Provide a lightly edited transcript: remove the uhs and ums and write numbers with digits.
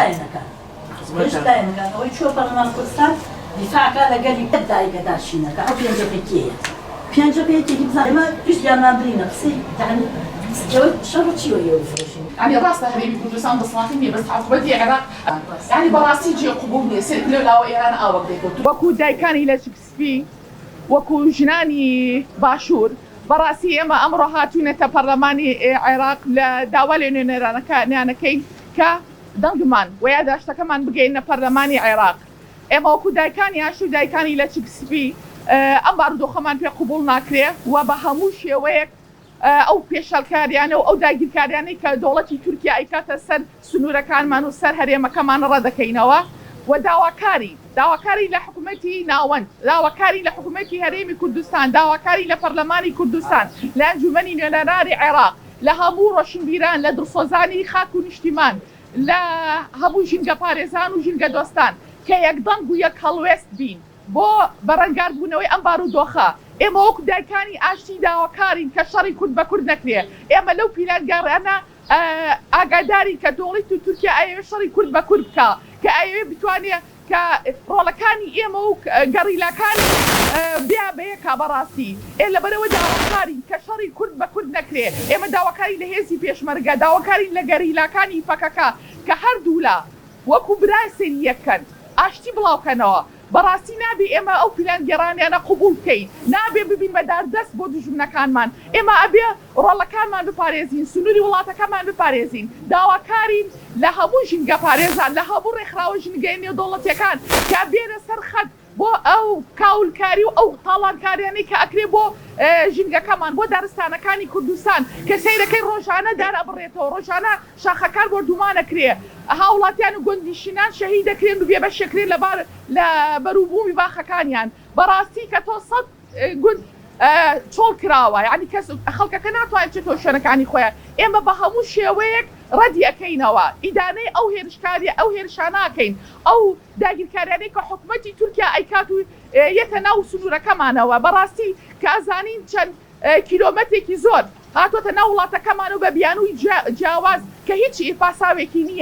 داينەکە ئەوەی چوە پەرلەمان کوردستان دیفاعکە لەگەلی دایکە داشینەکە ئەو پێنجەپێکیەیە پێنجەپێکێکی بزانێ ئێمە پشتیانمان برینە قسەی یعنی شەڕ چیوە ئێوە فرۆشین يعني راسنا هذه كردستان بصماتين بس عقبتي عراق يعني براسي جي قبول سير لو ايران او بديكو وكو دايكاني لشكسبي وكو جناني باشور براسي اما امر هاتونه برلماني عراق لداولين انا كي ك دنجمان وياداشتا كمان بقينا برلماني عراق اما وكو دايكاني اشو دايكاني لشكسبي ام بردو خمان في قبول ناكري وبهموش ويك ئەو پێشەڵکاریانە و ئەو داگیرکاریانەی کە دەوڵەتی تورکیا ئەیکاتە سەر سنوورەکانمان و سەر هەرێمەکەمان ڕەدەکەینەوە و داواکاری لە حکوومەتی ناوەند داواکاری لە حکوومەتی هەرێمی کوردستان داواکاری لە پەرلەمانی کوردستان لە ئەنجومەنی نوێنەرانی عێراق لە هەموو ڕۆشنبیران لە دڵسۆزانی خاک و نیشتیمان لە هەموو ژینگە پارێزان و ژینگە دۆستان کە یەکدەنگ و یەک هەڵوێست بین بۆ بەڕەنگاربوونەوەی ئەم بارودۆخە ئێمە وەکو دایکانی ئاشتی داواکارین کە شەڕی کورد بە کورد نەکرێ ئێمە لەو پیلانگەڕانە ئاگاداری کە دەوڵەتی تورکیا ئەوێ شەڕی کورد بە کورد بکە کە ئەوێ بتوانێت کە ڕۆڵەکانی ئێمە و گەڕیلاکانی بیا بەیەکا بەڕاستی لەبەرەوە داواکارین کە شەڕی کورد بە کورد نەکرێ ئێمە داواکاری لە هێزی پێشمەرگە داواکارین لە گەریلاکانی فەکەکە کە هەردوولا وەکو براسێن یەکەن ئاشتی بڵاوکەنەوە بەڕاستی نابێ ئێمە ئەو پیلانگەڕانیانە قبول بکەین نابێ ببین بەداردەست بۆ دوژمنەکانمان ئێمە ئەبێ ڕۆڵەکانمان بپارێزین سنووری وڵاتەکەمان بپارێزین داواکارین لە هەموو ژینگە پارێزان لە هەموو ڕێکخراوە ژینگەی نێودەوڵەتیەکان کە بێنە سەر خەت بۆ ئەو کاولکاری و ئەو تاڵانکاریانەی کە ئەکرێ بۆ ژینگەکەمان بۆ دارستانەکانی کوردستان کە سەیرەکەی ڕۆژانە دارەبڕێتەوە ڕۆژانە شاخەکان بۆردومانەکرێ هاوڵاتیان و گوندیشینان شەهید دەکرێن و بێبەشێکرێن لە بەروبوومی باخەکانیان بەڕاستی کە تۆ سەد گوند چۆڵ کراوە یعنی کەس خەڵکەکە ناتوانێت چێتەوە شوێنەکانی خۆیان ئێمە بە هەموو شێوەیەک ڕەدی ئەەکەینەوە ئیدانەی ئەو هێرشکاریە ئەو هێرشاناکەین ئەو داگیرکاریانەی کە حکوومەتی تورکیا ئەیکات و یەتە ناو سنوورەکەمانەوە بەڕاستی کە ئازانین چەند کیلۆمەتێکی زۆر هاتوۆتە ناو وڵاتەکەمان و بە بیانووی جیاواز کە هیچ ئیپاساوێکی نییە